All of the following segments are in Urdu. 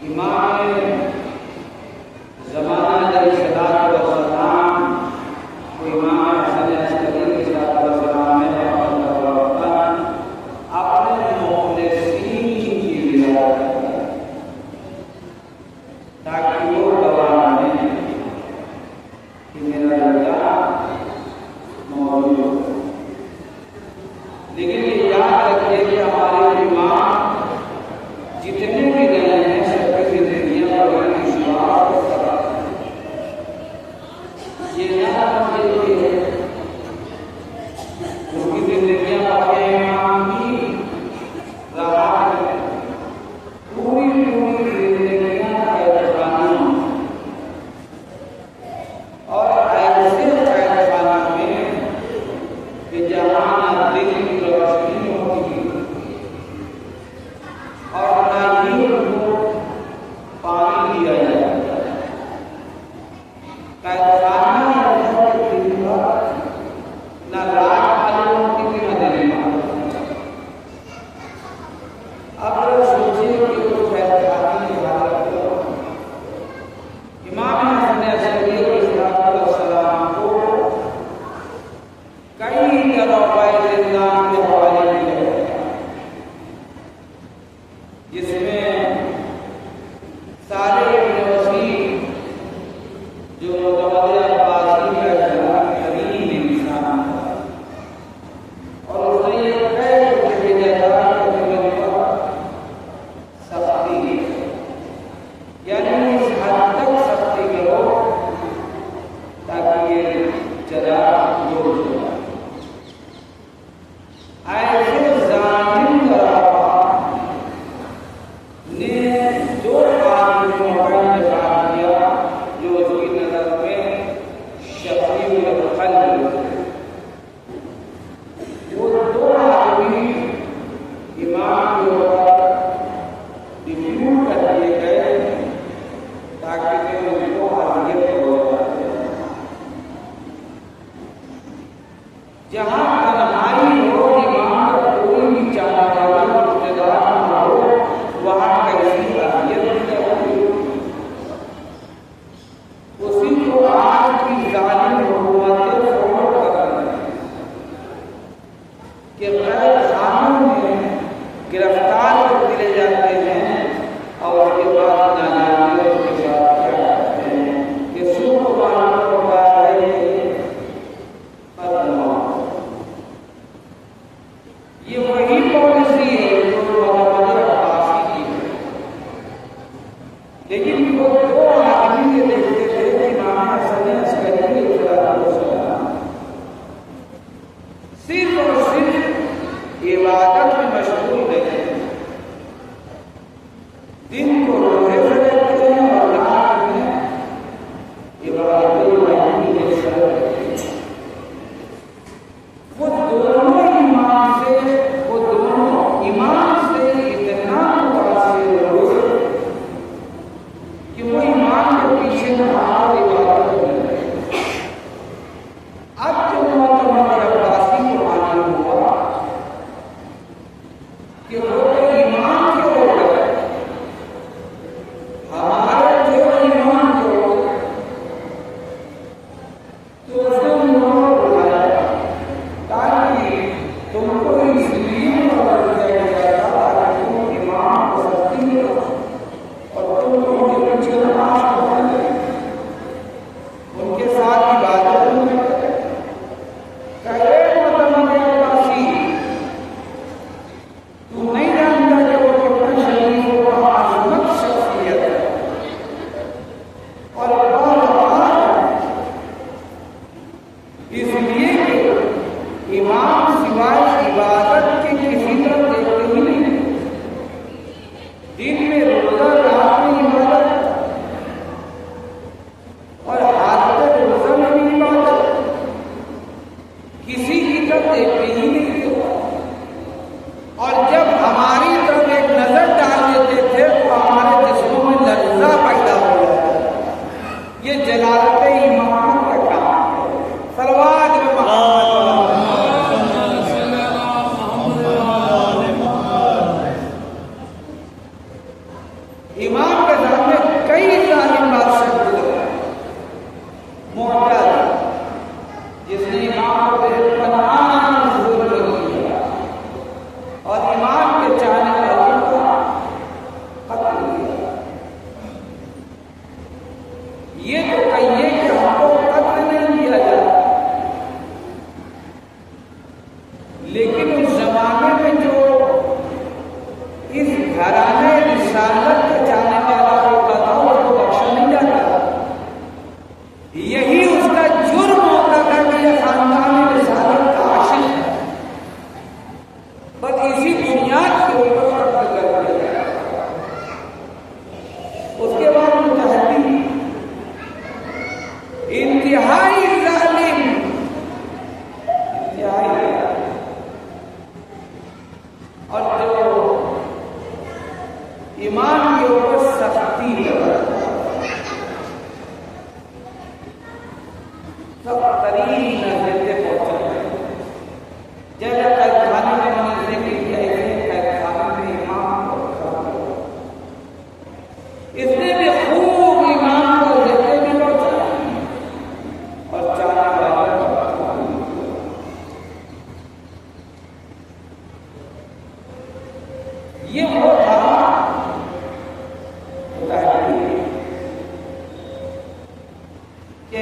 امام زمانہ علیہ الصلوۃ والسلام کو امام حسن عسکری علیہ الصلوۃ والسلام نے اپنے مخلصین کی ولایت تاکہ وہ گواہ بنیں کہ میرا اللہ موجود ہے۔ لیکن یہ یاد رکھیے کہ ہمارے امام جتنے بھی رہے ہیں سب کی زندگیاں بڑی مشکلات اور خراب ہیں۔ یہ نہ سمجھے کہ ان کی زندگیاں اپنے امام کی راہ میں پوری زندگیاں قیدخانہ اور ایسے قیدخانہ میں کہ جہاں دل کی روشنی ہوتی اور نہ ہی ان کو پانی دیا جاتا ہے۔ قیدخانہ نہ رات معلوم ہوتی تھی نہ دن معلوم۔ اب سوچیے کہ وہ قیدخانے کی حالت کو امام حسن عسکری علیہ الصلوۃ والسلام کو کئی دروازے زندان کے حوالے کیا گیا، جس میں سارے وسیع جو متوجہ عباسی کا ترین انسان تھا اور اس نے یہ قید کے جزا سختی کی، یعنی اس حد تک سختی کرو تاکہ یہ جزا دور ہو جائے۔ ایسے ظالم طرح نے دو کام کو انتخاب کیا جو اس کی نظر میں شفیع القلب تھے۔ وہ دو آدمی امام کے اوپر ڈپیوٹ کر دیے گئے تاکہ ان کو حاضر ہو جائے۔ جہاں تنہائی ہو، امام کا کوئی بھی چاہنے والا رشتہ دار نہ ہو، وہاں کیسی حیثیت ہوگی؟ اسی کو آج کی ظالم حکومتیں فروغ کر رہی ہیں کہ قید خانوں میں گرفتار کر دیے جاتے ہیں اور اس کے بعد نہ جانے اس کے ساتھ کیا کرتے ہیں کہ سو کو معلوم ہوتا ہے کہ ختم ہو۔ یہ وہی پالیسی ہے جو متوجہ عباسی کی ہے، لیکن وہ دو آدمی یہ دیکھتے تھے کہ امام حسن عسکری علیہ الصلوۃ والسلام صرف اور صرف عبادت میں مشغول رہتے ہیں، دن کو روزے سے رہتے ہیں اور رات میں عبادت الہی کے ساتھ رہتے ہیں۔ وہ دونوں امام سے اتنا متاثر ہوئے کہ وہ امام کے سامنے کئی ظالم بادشاہ گزرے، معتد جس نے امام کو بے پناہ ظلم کیا اور امام کے چاہنے والوں کو قتل کیا۔ یہ تو کہیے کہ ہم کو قتل نہیں کیا جاتا، لیکن اس زمانے میں جو اس گھرانے رسالت کا چاہنے والا ہوتا تھا اس کو بخشا نہیں جاتا، یہی اس کا جرم ہوتا تھا کہ یہ خاندان رسالت کا عاشق ہے، بس اسی بنیاد کے اوپر قتل کر دیا۔ اس کے بعد متحدی انتہائی ظالم، انتہائی، اور جو ایمان کے اوپر سختی سب ترین نظریں پہنچا جیسے قید خانے میں منظرے کے لیے ایسے قید خانے میں امام کو رکھا، اس نے بھی خوب امام کو زندے بھی پہنچا اور چاہنے والا یہ وہ تھا کہ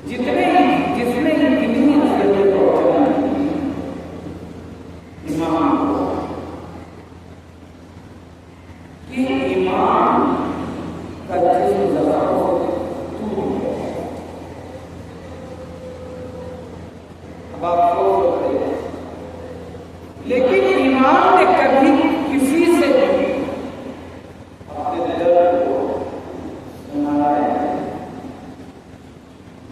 جس نے کتنی نصیحتیں پہنچائی امام کو کہ امام کا جسم ذرا ٹوٹ گیا۔ اب آپ سوچ رہے ہیں، لیکن امام نے کبھی کسی سے بھی اپنے درد کو سنایا ہے،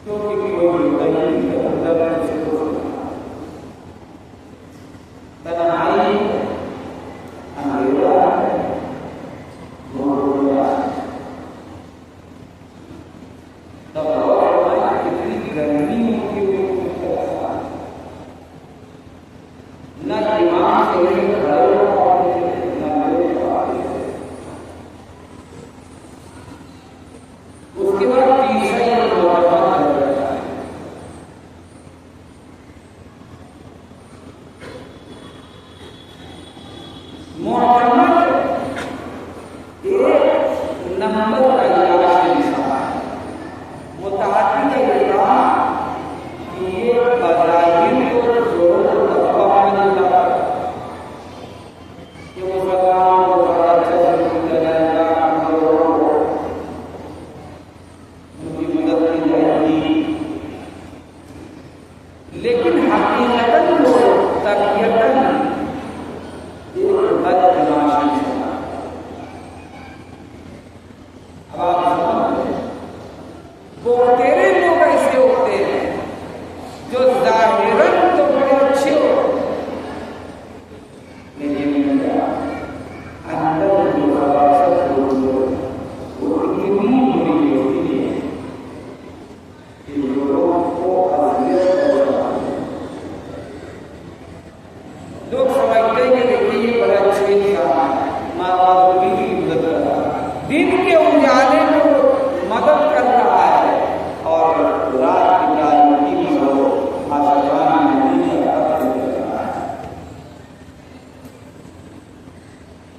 کیونکہ کوئی نہیں درد سے تنہائی اندھیرا ہے، تب کتنی گرمی ہوتی ہوئی نہ امام سے اس کے بعد معتمد ایک نمبر کا علاج انسان متحدی کا علاج کہ یہ بظاہر کو ضرور تباہ نہیں لگا کہ مسلمان کو بڑا چل جائے گا، ان کی مدد کی جائے گی، لیکن حقیقتاً وہ طبیعتاً ایک بدمعاشی ہے۔ اب آپ سمجھیں، وہ تیرے لوگ ایسے ہوتے ہیں جو ظاہراً تو بڑے اچھے ہوتے ہیں، لیکن اندر جو خباثت وہ اتنی بری ہوتی ہے کہ لوگوں کو اذیت پہنچاتی ہے۔ لوگ سمجھتے ہیں کہ دیکھیے یہ بڑا اچھے انسان ہے، ماں باپ کی مدد کر رہا ہے، دن کے اجالے میں وہ مدد کر رہا ہے اور رات کی تاریکی میں وہ آسمان میں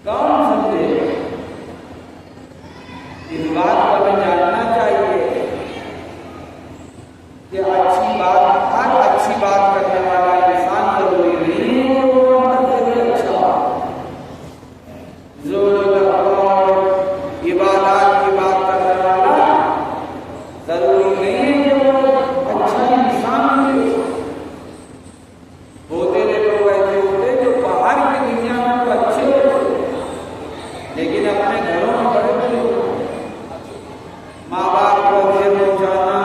کون سمجھے؟ اس بات کو ہمیں جاننا چاہیے کہ اچھی بات، ہر اچھی بات کرنے والا انسان ضروری نہیں ہے وہ مدد کرے اچھا، عبادات کی بات کرنے والا ضروری نہیں ہے کہ وہ اچھا انسان ہے۔ ہوتے لوگ ایسے ہوتے جو باہر کی دنیا میں تو اچھے ہوتے لیکن اپنے گھروں میں بڑے بڑے ہوتے، ماں باپ کو اذیت پہنچانا،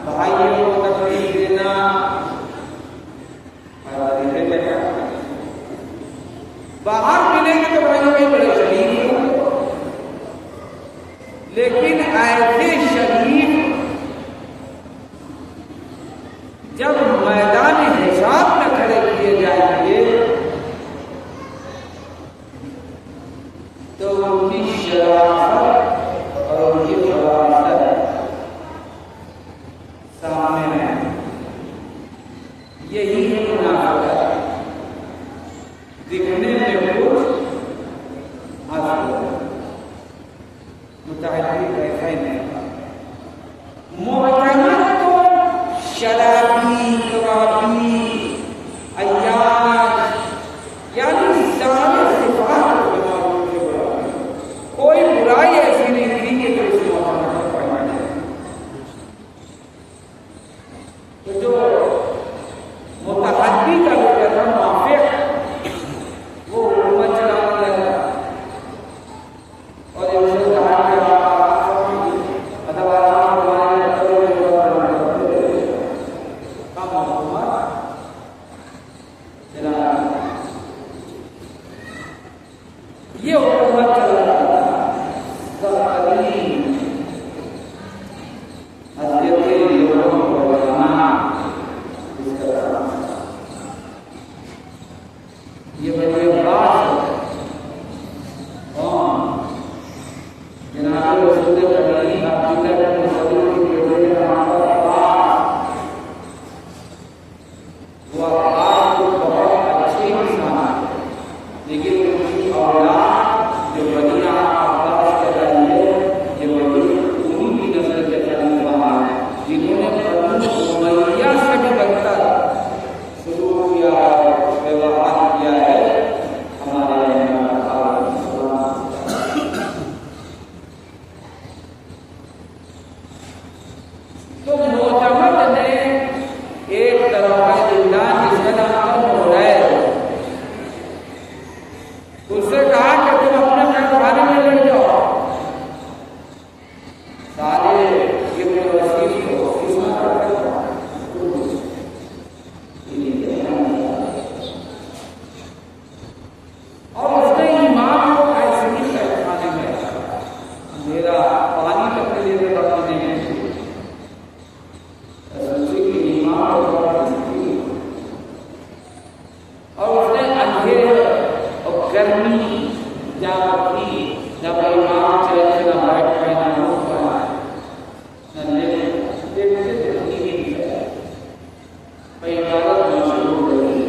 بھائیوں کو تکلیف دینا، باہر ملیں گے تو بھائی بڑے شریف ہوتے، لیکن ایسے شریف جب میدان حساب میں کھڑے کیے جائیں گے تو ان کی شرافت اور ان کی فراست سامنے ہے. یہی ہے منافقت. دکھنے میں کچھ اصل متحد ایسا ہی نہیں. معتمد تو شرابی کبابی عیاش یعنی سارے صفات کوئی برائی ایسی نہیں تھی کہ جو اس معتمد پر پڑھا جائے. تو جو متحدی کا جو کہتا موافق وہ حکومت چلانے لگا اور یہ اسے کہا کہ یہ حکومت چل رہا یہ بڑی بات جناب رسول کریم عبداللہ بن مسعود کی بیٹے کا نام وہ آپ کو بہت اچھے انسان لیکن ان کی اولاد جو بنی عباس کہلائی ہے یہ بڑی انہی کی نسل کے خلیفہ ہیں جنہوں نے بنو امیہ سے بھی بدتر سلوک کیا ہے ویوہار کیا ہے ہمارے تو معتمد نے ایک طرح کا انسان جس کا نام حریر اس سے کہا کہ تم اپنے پیغمبر میں لڑ جاؤ. سارے ابن وسیع کو اس میں اور اس نے امام کو ایسے ہی پہچانے میں میرا پانی تک کے لیے باقی نہیں ہے. اور اس نے اندھیرے اور گرمی جہاں کی جب امام چلے نہ بیٹھ پائے نہ اٹھ پائے نہ دیکھتے نہیں ہے بھائی عبادت میں شروع ہو گئی.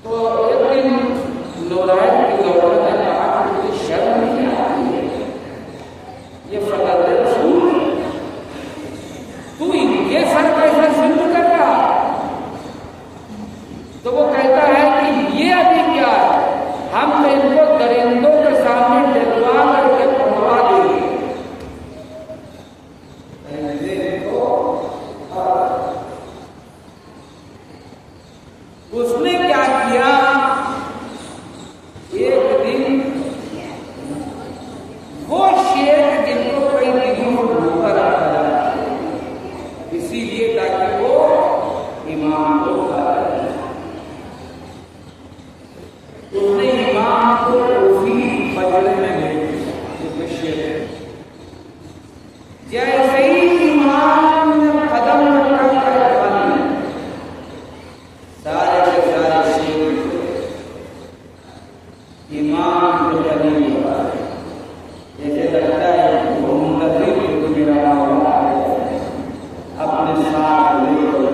تو ایک دن نورائن کی دولت نے کہا کہ مجھے شرم نہیں آتی ہے یہ فقط رسول تو یہ سر کیسا ظلم کر رہا. تو وہ کہتا ہے کہ یہ ابھی کیا ہے ہم تو ان کو درندوں کے سامنے ڈلوا کر کے پڑھوا دیں گے. اس نے کیا کیا ایک دن وہ شیر جن کو کئی دنوں کو ڈھونڈا رکھا جاتا ہے اسی لیے تاکہ وہ امام کو کھائے. اس نے امام کو اسی بجڑے میں بھیج شیر جیسے ہی امام نے قدم رکھا ہے سارے کے سارے شیر امام جو قریب ہوا جیسے لگتا ہے وہ منتظر کو میرا مولا ہے اپنے ساتھ لے کر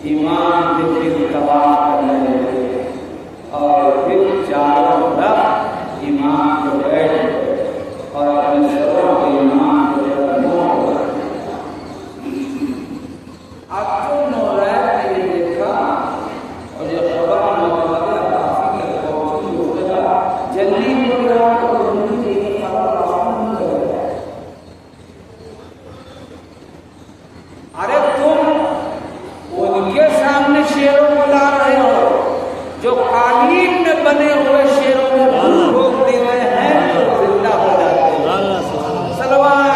امام کے پھر تباہ کرنے لگے اور پھر چاروں طرف امام کو بیٹھ اور اپنے سروں کے امام کو اب تو نورائن نے یہ دیکھا اور یہ خبر جلدی ارے تم ان کے سامنے شیروں کو لا رہے ہو جو قالین میں بنے ہوئے شیروں میں روک دے رہے ہیں تو زندہ ہو جاتے ہیں. صلوات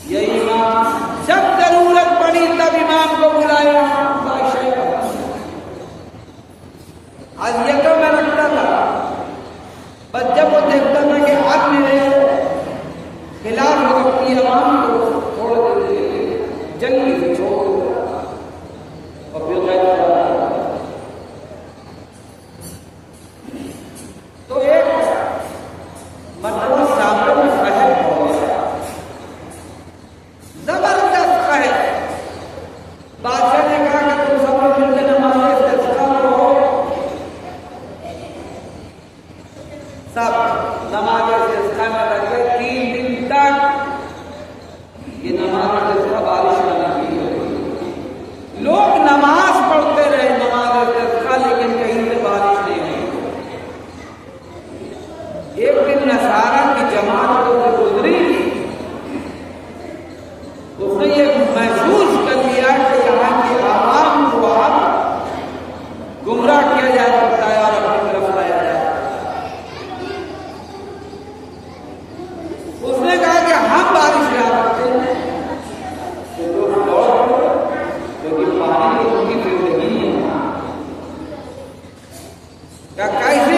یہ امام جب ضرورت پڑی تب امام کو بلایا. آج یہ تو میں رکھتا تھا بس جب وہ دیکھتا تھا کہ نماز استسقاء میں رکھے 3 دن تک یہ نماز استسقاء بارش کا نہیں ہوئی. لوگ نماز پڑھتے رہے نماز استسقاء لیکن کہیں سے بارش نہیں ہوئی. ایک دن نصارہ کی جماعت کو گزری، اس نے یہ محسوس کر لیا کہ یہاں کی عوام کو اب گمراہ کیا جا سکتا ہے اور اپنی طرف لایا جائے. اس نے کہا کہ ہم بارش لا سکتے ہیں تو لوگ دوڑ پڑے کیونکہ پانی کی ان کی زندگی ہے. کیا کیسے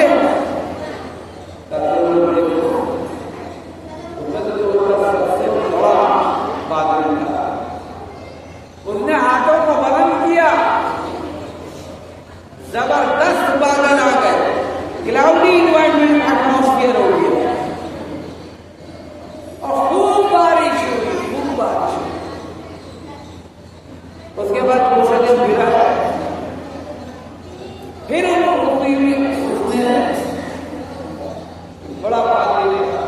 اس نے ہاتھوں کو بلند کیا، زبردست بادل آ گئے، کلاؤڈی انوائرمنٹ ایٹماسفیئر ہو گیا اور خوب بارش ہوئی، خوب بارش ہوئی. اس کے بعد موسم گرا، پھر اس نے بڑا پانی لیا.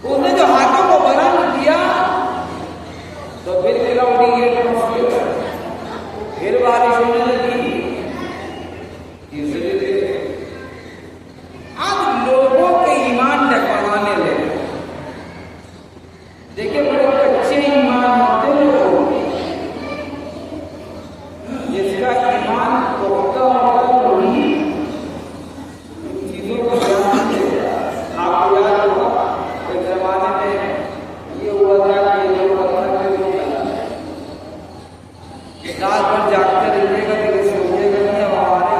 اس نے جو ہاتھوں کو بلند کیا تو پھر کلاؤڈی ایٹماسفیئر، پھر بارش ہونے لگی. اب لوگوں کے ایمان ٹکرانے لگے. دیکھیں بڑے کچے ایمان ہوتے ہیں لوگ، جس کا ایمان پختہ ہوتا وہی چیزوں کو جان دے. آپ کو یاد ہوگا ایک زمانے میں یہ ہوا تھا کہ لوگ رات بھر جاگتے رہیے گا لیکن سوچے گا نہیں ہمارے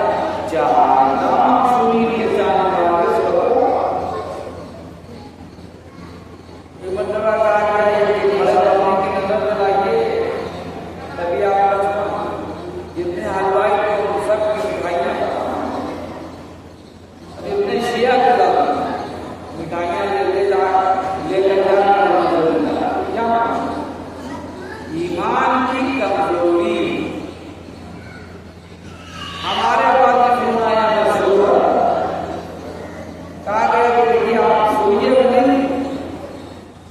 جانا سنی کے جانے والے سب یہ مطلب کہا گیا ہے کہ بڑے کرنے کی نظر میں لائیے تبھی آپ جتنے حلوائی تھے ان سب کی مٹھائیاں اتنے شیعہ کے زیادہ مٹھائیاں لے کر جانا ایمان کی کمزوری. ہمارے پاس فرمایا مشہور کہا گیا کہ دیکھیے آپ سوئیے نہیں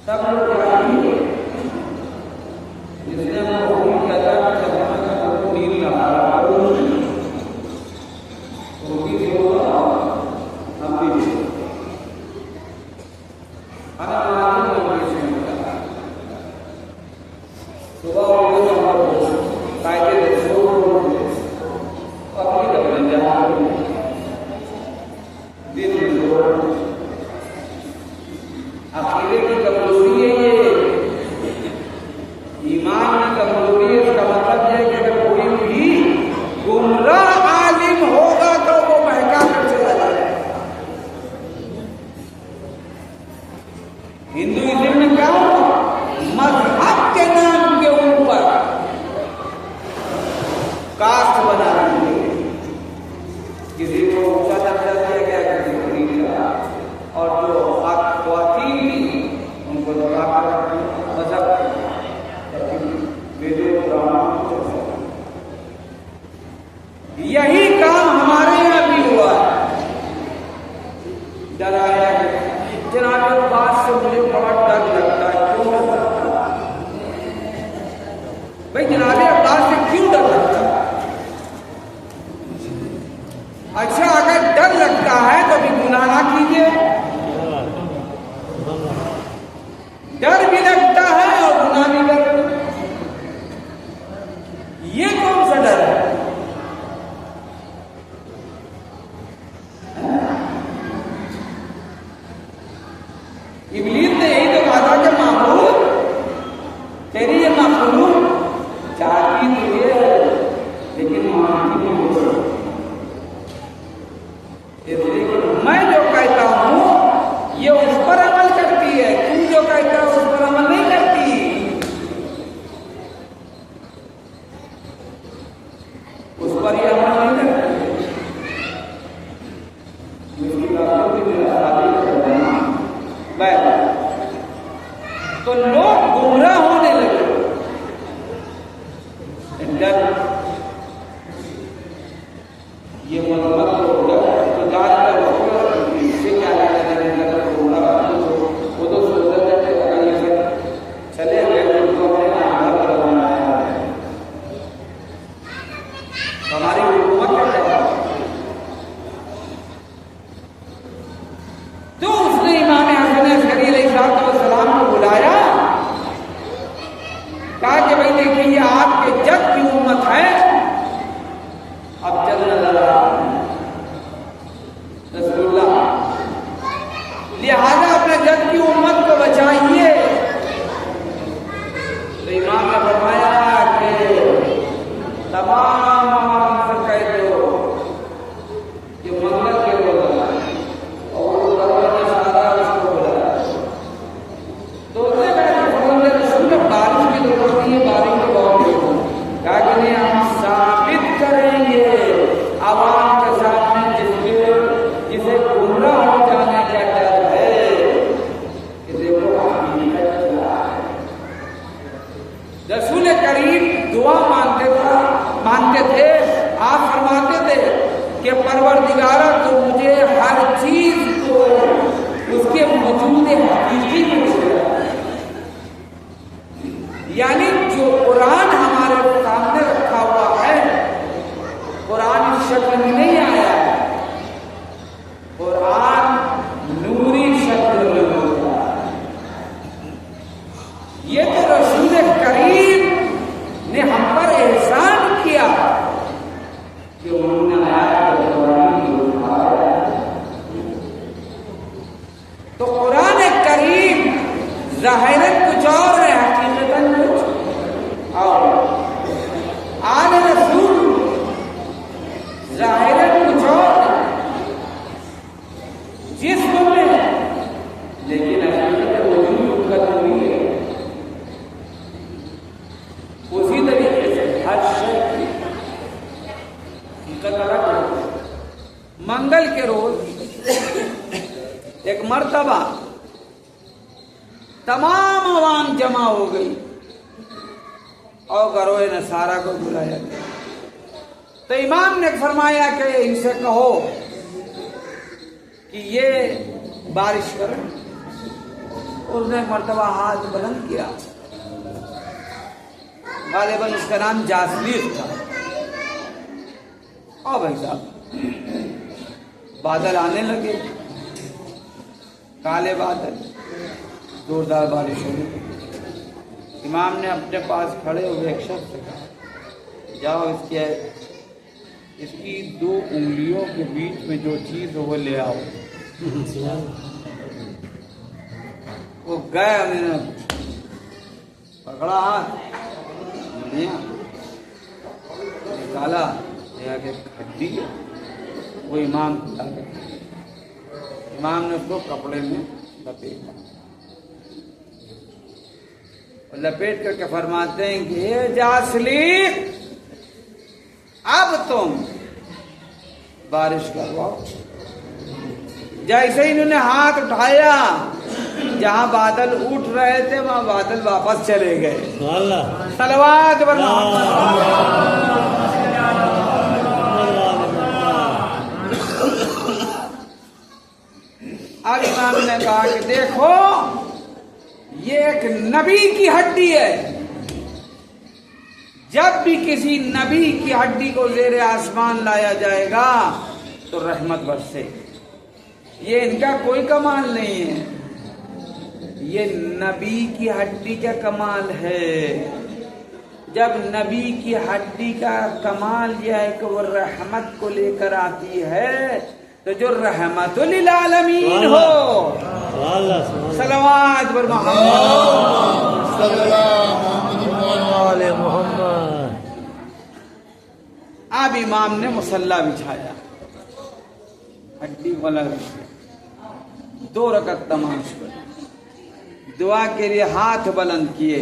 سب لوگ جائیے. جس نے وہ کہتا ہے نیند نہ ہم بھی صبح عقیدے کی کمزوری ہے، یہ ایمان کی کمزوری ہے. اس کا مطلب ہے کہ اگر کوئی بھی گمراہ عالم ہوگا تو وہ بہکا کر چلا جائے. ہندوازم میں کیا ہوگا؟ مذہب کے نام کے اوپر کاسٹ بنا رہے ہیں. کسی کو اونچا درجہ دیا گیا کسی کو نیچا، اور جو خواتین تھی ان کو دبا کر مذہب یہی کام ہمارے یہاں بھی ہوا ہے. ڈرایا جناب اس بات سے مجھے بڑا ڈر لگتا ہے. کیوں ڈر لگتا ہے بھائی؟ جناب عباس سے کیوں ڈر لگتا ہے؟ اچھا اگر ڈر لگتا ہے تو بھی گناہ نہ کیجیے. ڈر بھی لگتا ہے اور گناہ بھی لگتا ہے، یہ کون سا ڈر ہے؟ ابلیس نے یہی تو کہا تھا کہ معبود تیری یہ مخلوق چاہتی تو یہ ہے لیکن مانتی نہیں ہو سکتی. میں جو کہتا ہوں یہ اس پر عمل کرتی ہے، تم جو کہتا ہے اس پر عمل نہیں کرتی. اس پر یہ عمل نہیں کرتی. اس کی بات تو اس نے امام حسن عسکری علیہ السلام کو بلایا، کہا کہ بھائی دیکھیے یہ آپ کے جد کی امت ہے، اب جد نظر آ رہا ہے رسول اللہ، لہذا اپنے جد کی امت کو بچائیے۔ تو امام نے فرمایا کہ تمام عوام سے کہہ دو کہ منگل کے روز آئے، اور وہ دروازہ نے سارا اس کو بلایا۔ تو اس نے کہا کہ فرمایا رسول اللہ بارش کی ضرورت نہیں ہے، بارش کی بہت ضرورت ہے، کہا کہ نہیں ہم ثابت کریں گے عوام کے سامنے جسے گمراہ ہو جانے کا ڈر ہے کہ دیکھو حقیقت کیا ہے۔ رسول کریم دعا مانگتے تھے، آپ فرماتے تھے کہ پروردگارہ تو مجھے ہر چیز کو اس کے وجود حقیقی میں چھوڑا، یعنی جو قرآن ہمارے سامنے رکھا ہوا ہے قرآن اس شکل میں نہیں آیا ہے، قرآن نوری شکل میں ہوتا ہے۔ یہ تو رسول کریم نے ہم پر احسان کیا کہ انہوں نے تو قرآن کریم ظاہراً کچھ اور ہے، حقیقتاً کچھ اور۔ آل رسول ظاہراً کچھ اور ہے جسم میں، لیکن حقیقت وجود کا نہیں ہے۔ اسی طریقے سے ہر شخص کی حقیقت الگ ہے۔ منگل کے روز ایک مرتبہ تمام عوام جمع ہو گئی اور گروہ نصارہ کو بلایا گیا، تو امام نے فرمایا کہ ان سے کہو کہ یہ بارش کریں۔ اس نے مرتبہ ہاتھ بلند کیا، غالباً اس کا نام جاسلیق تھا، اور بھائی صاحب بادل آنے لگے، کالے بادل، زوردار بارش ہونے لگی۔ امام نے اپنے پاس کھڑے ہوئے ایک شخص سے کہا جاؤ اس کی 2 انگلیوں کے بیچ میں جو چیز ہو وہ لے آؤ۔ وہ گئے، انہوں نے پکڑا ہاتھ، نکالا، ہڈی وہ امام نے اس کو کپڑے میں لپیٹا، لپیٹ کر کے فرماتے ہیں کہ اے جاسلیق اب تم بارش کرواؤ۔ جیسے انہوں نے ہاتھ اٹھایا، جہاں بادل اٹھ رہے تھے وہاں بادل واپس چلے گئے۔ صلوات بر اب امام نے کہا کہ دیکھو یہ ایک نبی کی ہڈی ہے، جب بھی کسی نبی کی ہڈی کو زیر آسمان لایا جائے گا تو رحمت برسے۔ یہ ان کا کوئی کمال نہیں ہے، یہ نبی کی ہڈی کا کمال ہے۔ جب نبی کی ہڈی کا کمال یہ ہے کہ وہ رحمت کو لے کر آتی ہے، تو جو رحمت للعالمین ہو، صلوات بر محمد محمد۔ اب امام نے مصلی بچھایا، ہڈی والا 2 رکعت تماش پڑھی، دعا کے لیے ہاتھ بلند کیے۔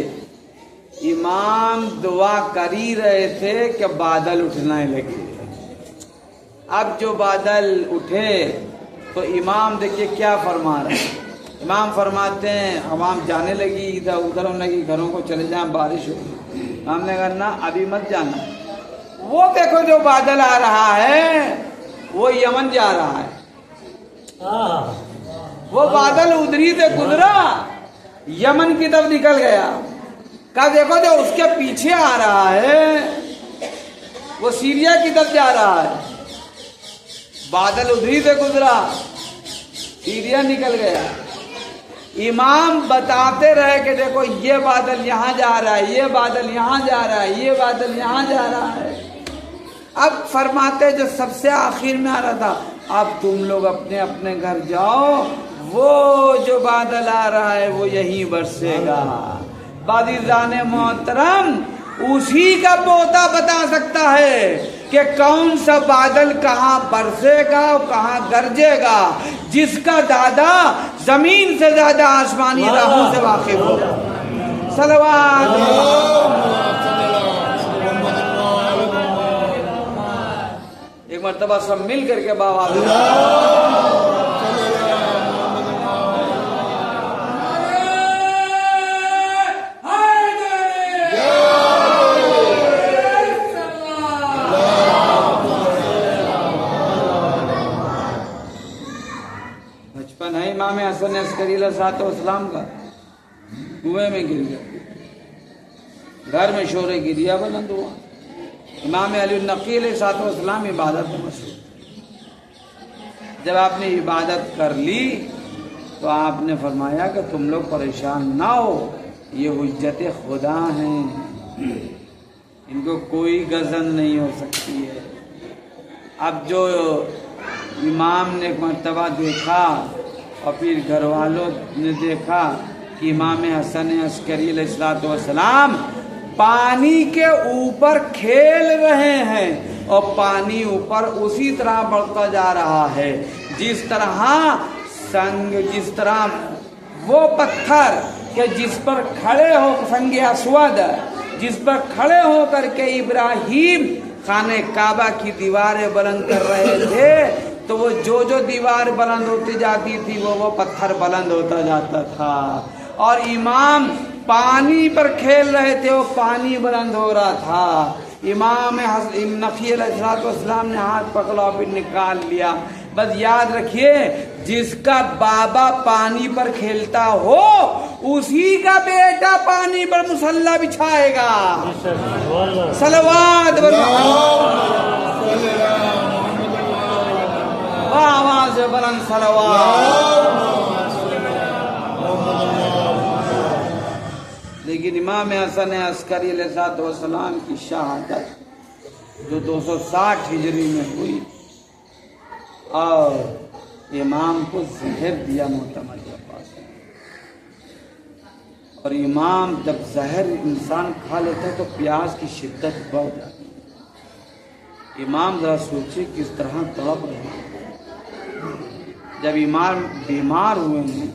امام دعا کر ہی رہے تھے کہ بادل اٹھنے لگے۔ اب جو بادل اٹھے تو امام دیکھیے کیا فرما رہے ہیں۔ امام فرماتے ہیں عوام جانے لگی، ادھر ادھر ہونے لگی، گھروں کو چلے جائیں، بارش ہوگی۔ امام نے کہا نہ ابھی مت جانا، وہ دیکھو جو بادل آ رہا ہے وہ یمن جا رہا ہے، وہ بادل ادھری سے گزرا یمن کی طرف نکل گیا۔ کہا دیکھو جو اس کے پیچھے آ رہا ہے وہ سیریا کی طرف جا رہا ہے، بادل ادھری سے گزرا، سیریا ایریا نکل گیا. امام بتاتے رہے کہ دیکھو یہ بادل یہاں جا رہا ہے، یہ بادل یہاں جا رہا ہے، یہ بادل یہاں جا رہا ہے. اب فرماتے جو سب سے آخر میں آ رہا تھا، اب تم لوگ اپنے اپنے گھر جاؤ، وہ جو بادل آ رہا ہے وہ یہیں برسے گا. عزیزان محترم، اسی کا پوتا بتا سکتا ہے کہ کون سا بادل کہاں برسے گا اور کہاں گرجے گا، جس کا دادا زمین سے زیادہ آسمانی راہوں سے واقف ہو. صلوات. ایک مرتبہ سب مل کر کے بابا بچپن ہے امام حسن عسکری علیہ السلام کا، کنویں میں گر گیا، گھر میں شور گریا بلند ہوا. امام علی النقی علیہ السلام عبادت میں مشہور. جب آپ نے عبادت کر لی تو آپ نے فرمایا کہ تم لوگ پریشان نہ ہو، یہ حجت خدا ہیں، ان کو کوئی گزن نہیں ہو سکتی ہے. اب جو امام نے ایک مرتبہ دیکھا اور پھر گھر والوں نے دیکھا کہ امام حسن عسکری علیہ السلام پانی کے اوپر کھیل رہے ہیں اور پانی اوپر اسی طرح بڑھتا جا رہا ہے جس طرح وہ پتھر کہ جس پر کھڑے ہو سنگ اسود، جس پر کھڑے ہو کر کے ابراہیم خانہ کعبہ کی دیواریں بلند کر رہے تھے، تو وہ جو دیوار بلند ہوتی جاتی تھی وہ پتھر بلند ہوتا جاتا تھا. اور امام پانی پر کھیل رہے تھے، وہ پانی بلند ہو رہا تھا. امام نقی علیہ السلام نے ہاتھ پکڑا پھر نکال لیا. بس یاد رکھیے، جس کا بابا پانی پر کھیلتا ہو اسی کا بیٹا پانی پر مصلی بچھائے گا. صلوات آواز بلند صلوات. لیکن امام حسن عسکری علیہ السلام کی شہادت جو 260 ہجری میں ہوئی اور امام کو زہر دیا معتمد عباس، اور امام جب زہر انسان کھا لیتا ہے تو پیاس کی شدت بڑھ جاتی ہے. امام ذرا سوچے کس طرح تڑپ رہے ہیں. جب امام بیمار ہوئے ہیں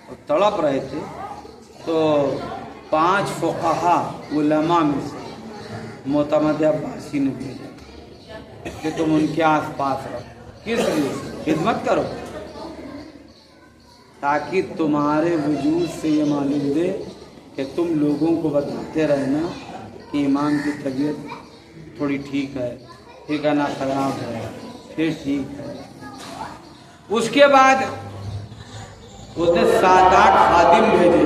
اور تڑپ رہے تھے تو 5 فقہا علماء میں سے معتمد عباسی نے بھیجا کہ تم ان کے آس پاس رہو. کس لیے؟ خدمت کرو، تاکہ تمہارے وجود سے یہ معلوم دے کہ تم لوگوں کو بتاتے رہنا کہ امام کی طبیعت تھوڑی ٹھیک ہے، ٹھکانہ خراب ہے، پھر ٹھیک ہے. اس کے بعد اس نے 7-8 خادم بھیجے،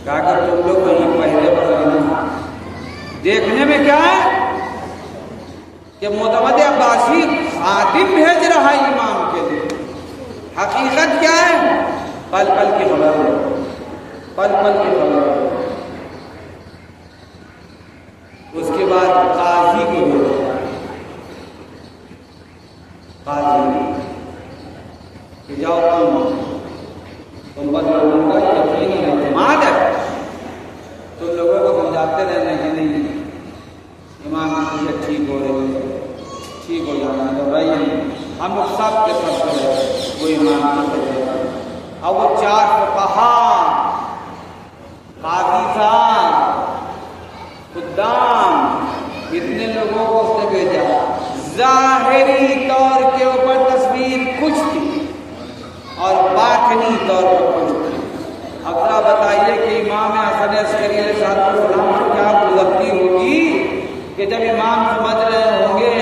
کہا کہ تم لوگ وہیں پہرے پر رہنا. دیکھنے میں کیا ہے کہ معتمد عباسی خادم بھیج رہا ہے امام کے لیے، حقیقت کیا ہے؟ پل پل کی خبر ہے، پل پل کی خبر ہے. اس کے بعد قاضی کو بھیجا، قاضی کہ جاؤ تم پر لوگوں کا یقین اعتماد ہے، تم لوگوں کو سمجھاتے رہنے کہ نہیں امام کی طبیعت ٹھیک ہو رہی ہے، ٹھیک ہو جانا ہے. بھائی ہم لوگ سب کے ساتھ وہ امام کی طبیعت. اب وہ 4 فقہا، قاضی صاحب، خدام، اتنے لوگوں کو اس نے بھیجا. ظاہری طور کے اوپر تصویر کچھ تھی اور باطنی طور پر کچھ تھی. اب ذرا بتائیے کہ امام حسن عسکری علیہ السلام کو کیا گزرتی ہوگی کہ جب امام سمجھ رہے ہوں گے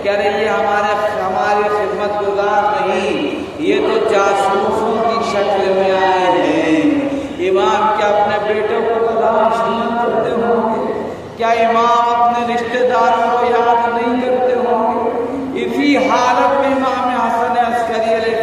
کہ ارے یہ ہمارے خدمت گزار نہیں، یہ تو جاسوسوں کی شکل میں آئے ہیں. امام کیا اپنے بیٹوں کو تلاش نہیں کرتے ہوں گے؟ کیا امام اپنے رشتہ داروں کو یاد نہیں کرتے ہوں گے؟ اسی حالت میں امام حسن عسکری علیہ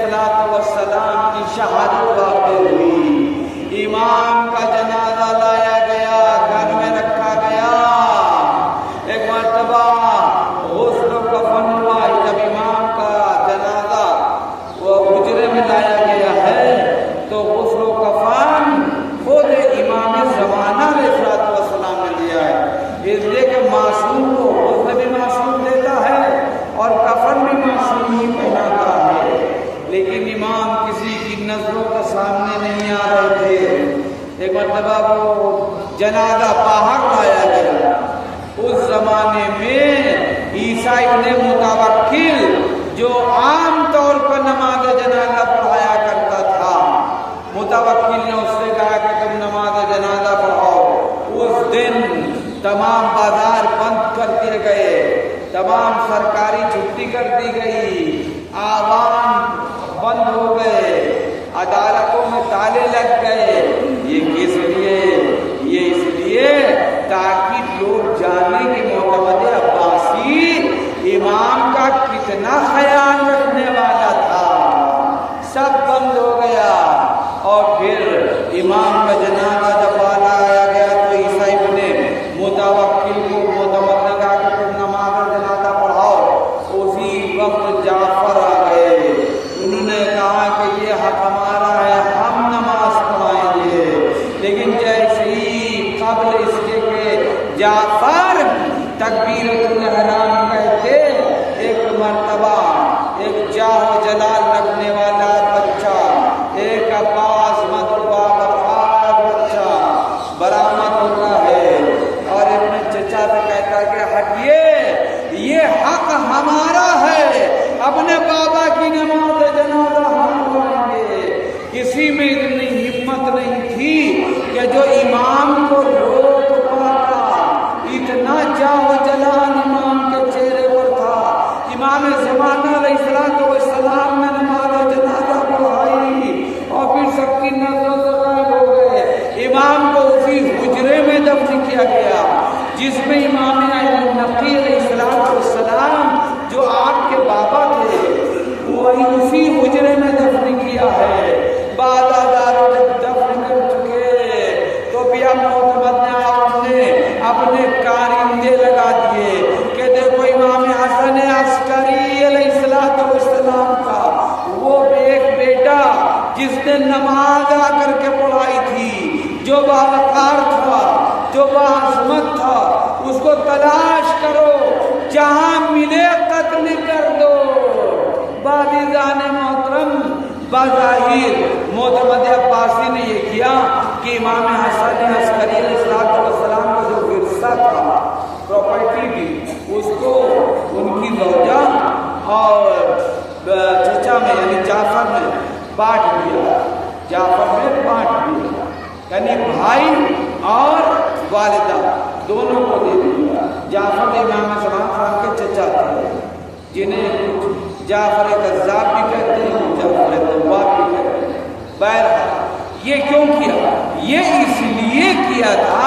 مرتبہ وہ جنازہ باہر لایا گیا، اس زمانے میں عیسیٰ ابن متوکل جو عام طور پر نماز جنازہ پڑھایا کرتا تھا، متوکل نے اس سے کہا کہ تم نماز جنازہ پڑھاؤ۔ اس دن تمام بازار بند کر دیے گئے، تمام سرکاری چھٹی کر دی گئی، عوام بند ہو گئے، عدالتوں میں تالے لگ گئے۔ یہ کس لیے؟ یہ اس لیے تاکہ لوگ جانیں کہ معتمد عباسی امام کا کتنا خیال رکھنے والا تھا۔ سب بند ہو گیا، اور پھر امام کا جنازہ جب لایا گیا تو عیسیٰ ابن متوکل کو معتمد نے کہا کہ تم نماز جنازہ پڑھاؤ۔ اسی وقت جعفر آ گئے، انہوں نے کہا کہ یہ حق ہمارا ہے، ہم نماز پڑھائیں گے۔ لیکن جیسے ہی قبل اس کے کہ جعفر تکبیرۃ الاحرام کہتے، ایک مرتبہ ایک جاہ و جلال رکھنے والا بچہ، ایک عباس مطلوبہ برحال بچہ برآمد ہوتا ہے اور اپنے چچا سے کہتا کہ ہٹیے، یہ حق ہمارا ہے، اپنے بابا کی نماز جنازہ ہم پڑھیں گے۔ کسی میں اتنی ہمت نہیں تھی کہ جو امام کو روک پاتا، اتنا جاہ و جلال امام کے چہرے پر تھا۔ امام زمانہ علیہ السلام نے نماز جنازہ پڑھائی اور پھر سب کی نظروں سے غائب ہو گئے۔ امام کو اسی حجرے میں دفن کیا گیا جس میں امام نقی علیہ السلام جو آپ کے بابا تھے وہی اسی حجرے میں دفن کیا ہے۔ بعد ازاں جب دفن کر چکے تو بھی معتمد نے اپنے کارندے لگا دیے کہ دیکھو امام حسن عسکری علیہ السلام کا وہ ایک بیٹا جس نے نماز آ کر کے پڑھائی تھی، جو باوقار تھا، جو باعظمت تھا، اس کو تلاش کرو، جہاں ملے قتل کر دو۔ بادیزان محترم، بظاہر معتمد عباسی نے یہ کیا کہ امام حسن عسکری علیہ السلام کا جو ورثہ تھا، پراپرٹی بھی، اس کو ان کی زوجہ اور چچا میں یعنی جعفر میں بانٹ دیا، جعفر میں بانٹ دیا، یعنی بھائی اور والدہ دونوں کو دے دیا۔ جعفر امام زمان خان کے چچا تھے، جنہیں جعفر کذاب بھی کہتے ہیں، جعفر تواب بھی کہتے ہیں۔ بہرحال یہ کیوں کیا؟ یہ اس لیے کیا تھا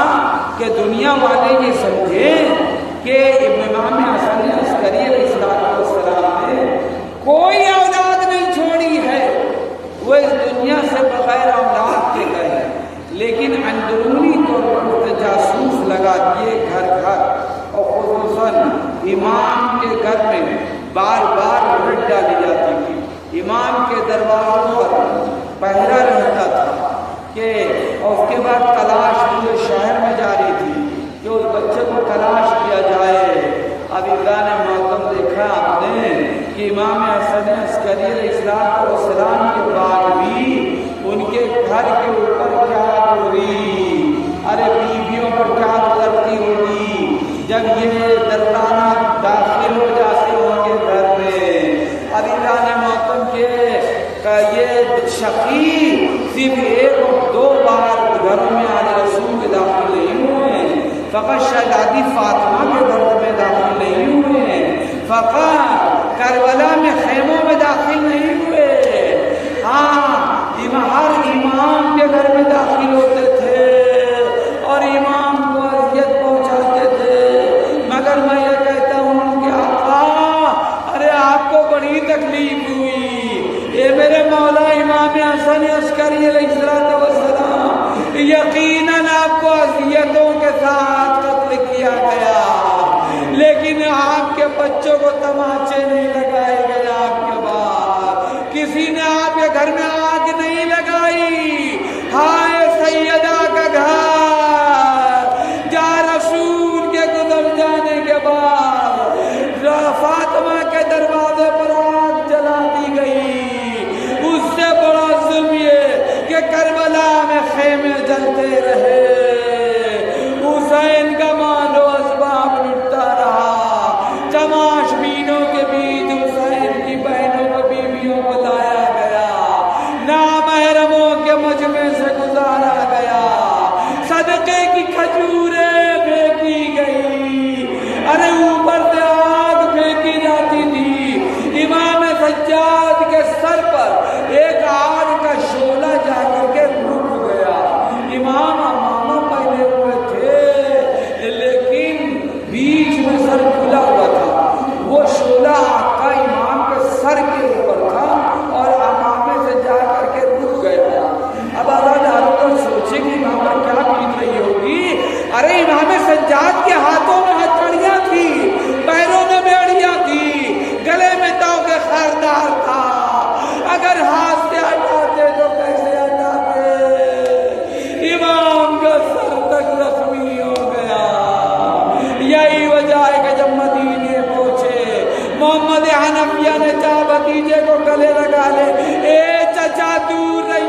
کہ دنیا والے یہ سمجھیں کہ امام حسن عسکری علیہ السلام نے کوئی اولاد نہیں چھوڑی ہے، وہ اس دنیا سے بغیر اولاد کے گئے، لیکن اندرونی طور پر جاسوس لگا دیے گھر گھر، اور خصوصاً امام کے گھر میں بار بار لٹ ڈالی جاتی تھی، امام کے دروازوں پر پہرا رہتا تھا کہ اور اس کے بعد تلاش پورے شہر میں جاری تھی کہ اس بچے کو تلاش کیا جائے۔ اب اللہ نے محتم دیکھا آپ نے کہ امام حسن عسکری علیہ السلام کے بعد بھی ان کے گھر کے اوپر کیا گزری، ارے بیویوں پر کیا گزرتی ہوگی جب یہ دردانہ داخل ہو جاتے ہوں گے گھر میں۔ اب اللہ نے محتم کے یہ شقی صرف ایک اور دو بار گھروں میں آل رسول میں داخل نہیں ہوئے، فقط شہزادی فاطمہ کے گھر میں داخل نہیں ہوئے، فقط کربلا میں خیموں میں داخل نہیں ہوئے، ہاں ہر امام کے گھر میں داخل ہوتے تھے اور امام کو اذیت پہنچاتے تھے۔ مگر میں یہ کہتا ہوں کہ آقا، ارے آپ کو بڑی تکلیف ہوئی، اے میرے مولا امام حسن عسکری علیہ السلام، یقیناً آپ کو اذیتوں کے ساتھ قتل کیا گیا، لیکن آپ کے بچوں کو تماچے نہیں لگائے گئے، آپ کے بعد کسی نے آپ کے گھر میں آگ نہیں لگائی۔ ہائے سیدہ کا گھر جہاں رسول کے گزر جانے کے بعد فاطمہ کے دروازے پر آگ جلا دی گئی، اس سے بڑا ظلم یہ کہ کربلا میں خیمے جلا چلتے رہے، حسین کا مال و اسباب لٹتا رہا، چماش بینوں کے بیچ حسین کی بہنوں کو بیویوں کو لایا گیا، نامحرموں کے مجمع سے گزارا گیا، صدقے کی کھجوریں پھینکی گئی، ارے اوپر سے آگ پھینکی جاتی تھی، امام سجاد کے سر پر ایک آگ کا شعلہ جا کر کے رک گیا، امام امامہ پہنے ہوئے تھے لیکن بیچ میں سر کھلا ہوا تھا، وہ شعلہ آقا امام کے سر کے اوپر تھا اور امامے سے جا کر کے رک گیا۔ اب آزاد سوچے کہ امامہ کیا بیت رہی ہوگی، ارے امام سجاد کے ہاتھوں میں ہتھکڑیاں تھی، پیروں میں بیڑیاں تھی، گلے میں توق خاردار تھا، اگر ہاتھ سے ہٹاتے تو کیسے ہٹاتے، امام کا سر تک زخمی ہو گیا۔ یہی وجہ ہے کہ جب مدینے پہنچے محمد حنفیہ نے چاہ بھتیجے کو گلے لگا لے، اے چچا دور رہی